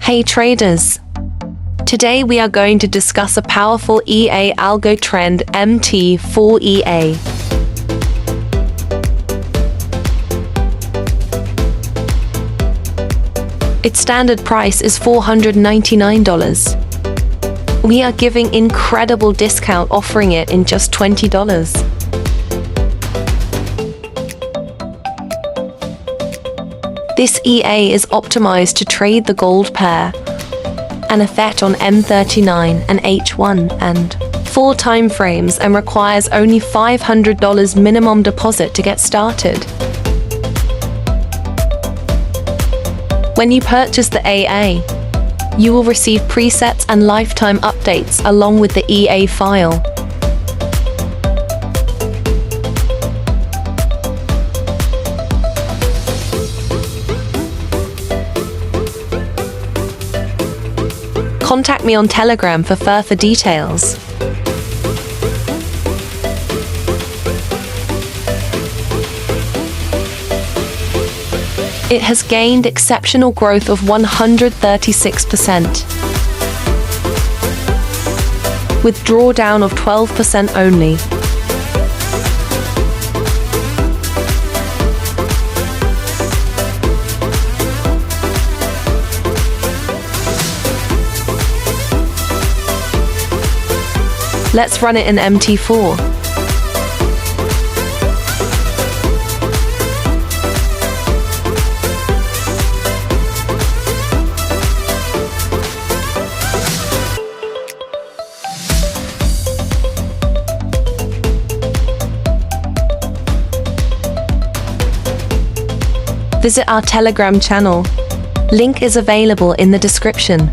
Hey traders! Today we are going to discuss a powerful EA Algo Trend MT4 EA. Its standard price is $499. We are giving incredible discount offering it in just $20. This EA is optimized to trade the gold pair, an effect on M39 and H1 and 4 timeframes, and requires only $500 minimum deposit to get started. When you purchase the AA, you will receive presets and lifetime updates along with the EA file. Contact me on Telegram for further details. It has gained exceptional growth of 136%, with drawdown of 12% only. Let's run it in MT4. Visit our Telegram channel. Link is available in the description.